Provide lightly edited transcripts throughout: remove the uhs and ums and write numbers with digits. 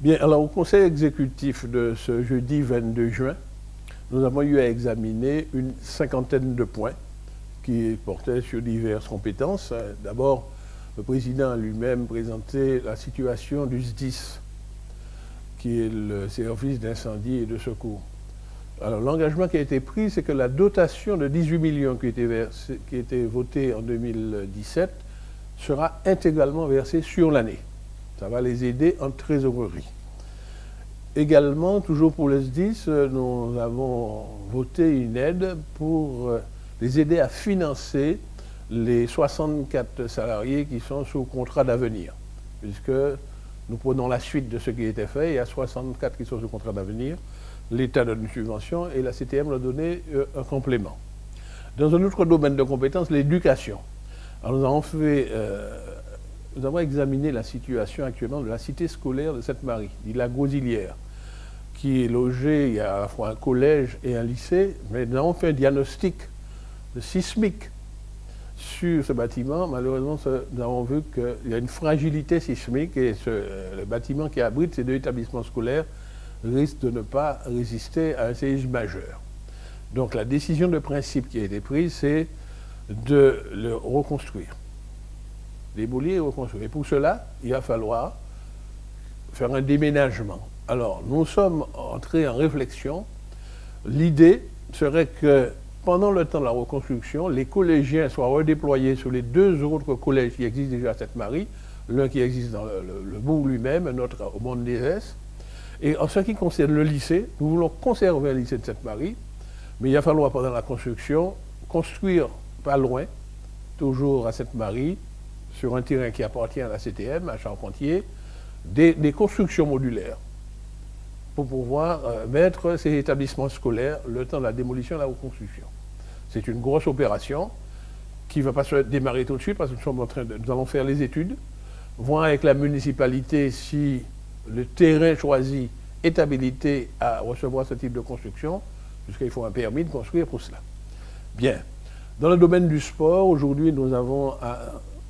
Bien, alors au conseil exécutif de ce jeudi 22 juin, nous avons eu à examiner une cinquantaine de points qui portaient sur diverses compétences. D'abord, le président lui-même présentait la situation du SDIS, qui est le service d'incendie et de secours. Alors l'engagement qui a été pris, c'est que la dotation de 18 millions qui a été votée en 2017 sera intégralement versée sur l'année. Ça va les aider en trésorerie. Également, toujours pour le SDIS, nous avons voté une aide pour les aider à financer les 64 salariés qui sont sous contrat d'avenir, puisque nous prenons la suite de ce qui était fait. Il y a 64 qui sont sous contrat d'avenir. L'État donne une subvention et la CTM leur donné un complément. Dans un autre domaine de compétences, l'éducation. Alors nous avons examiné la situation actuellement de la cité scolaire de Sainte-Marie, dit la Gosilière, qui est logée, il y a à la fois un collège et un lycée, mais nous avons fait un diagnostic sismique sur ce bâtiment. Malheureusement, nous avons vu qu'il y a une fragilité sismique et le bâtiment qui abrite ces deux établissements scolaires risque de ne pas résister à un séisme majeur. Donc la décision de principe qui a été prise, c'est de le reconstruire. Démolir et reconstruire. Et pour cela, il va falloir faire un déménagement. Alors, nous sommes entrés en réflexion. L'idée serait que pendant le temps de la reconstruction, les collégiens soient redéployés sur les deux autres collèges qui existent déjà à Sainte-Marie, l'un qui existe dans le bourg lui-même, un autre au Monde des Est. Et en ce qui concerne le lycée, nous voulons conserver le lycée de Sainte-Marie, mais il va falloir pendant la construction construire pas loin, toujours à Sainte-Marie, sur un terrain qui appartient à la CTM, à Charpentier, des constructions modulaires pour pouvoir mettre ces établissements scolaires le temps de la démolition et de la reconstruction. C'est une grosse opération qui ne va pas se démarrer tout de suite parce que nous allons faire les études, voir avec la municipalité si le terrain choisi est habilité à recevoir ce type de construction, puisqu'il faut un permis de construire pour cela. Bien. Dans le domaine du sport, aujourd'hui, nous avons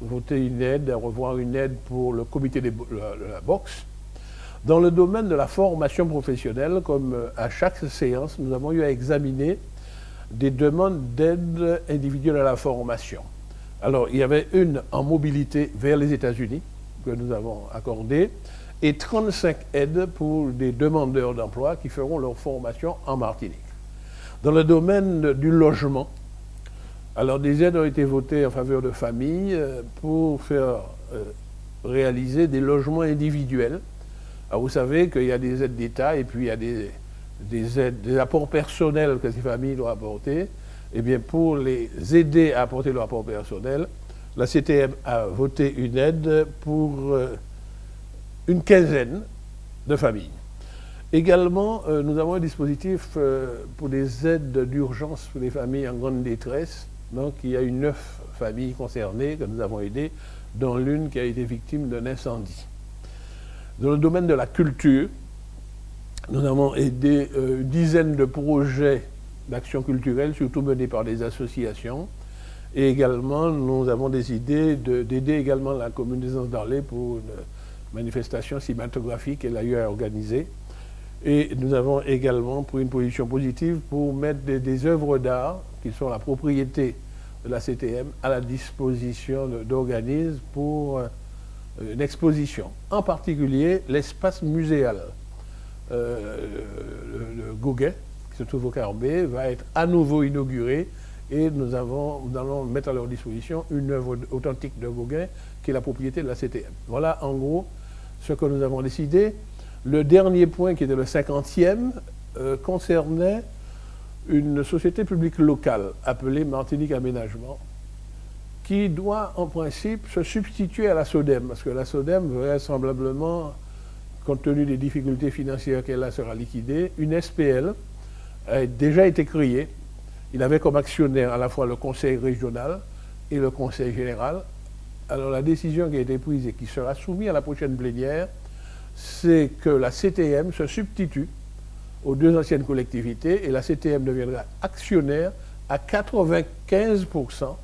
voté une aide, à revoir une aide pour le comité de la boxe. Dans le domaine de la formation professionnelle, comme à chaque séance, nous avons eu à examiner des demandes d'aide individuelle à la formation. Alors, il y avait une en mobilité vers les États-Unis que nous avons accordée et 35 aides pour des demandeurs d'emploi qui feront leur formation en Martinique. Dans le domaine du logement, alors des aides ont été votées en faveur de familles pour faire réaliser des logements individuels. Alors vous savez qu'il y a des aides d'État et puis il y a des apports personnels que ces familles doivent apporter. Eh bien, pour les aider à apporter leur apport personnel, la CTM a voté une aide pour une quinzaine de familles. Également, nous avons un dispositif pour des aides d'urgence pour les familles en grande détresse. Donc, il y a eu 9 familles concernées que nous avons aidées, dont l'une qui a été victime d'un incendie. Dans le domaine de la culture, nous avons aidé une dizaine de projets d'action culturelle, surtout menés par des associations. Et également, nous avons décidé d'aider également la commune des Anses-d'Arlé pour une manifestation cinématographique qu'elle a eu à organiser. Et nous avons également pris une position positive pour mettre des œuvres d'art qui sont la propriété de la CTM à la disposition d'organismes pour une exposition. En particulier, l'espace muséal. Le Gauguin, qui se trouve au Carbet, va être à nouveau inauguré et nous allons mettre à leur disposition une œuvre authentique de Gauguin qui est la propriété de la CTM. Voilà en gros ce que nous avons décidé. Le dernier point, qui était le 50e, concernait une société publique locale appelée Martinique Aménagement, qui doit en principe se substituer à la SODEM, parce que la SODEM, vraisemblablement, compte tenu des difficultés financières qu'elle a, sera liquidée. Une SPL a déjà été créée. Il avait comme actionnaire à la fois le conseil régional et le conseil général. Alors la décision qui a été prise et qui sera soumise à la prochaine plénière, c'est que la CTM se substitue aux deux anciennes collectivités et la CTM deviendra actionnaire à 95%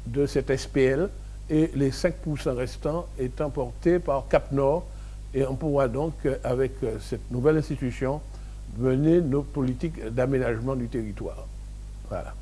de cette SPL et les 5% restants étant portés par Cap Nord Et on pourra donc, avec cette nouvelle institution, mener nos politiques d'aménagement du territoire. Voilà.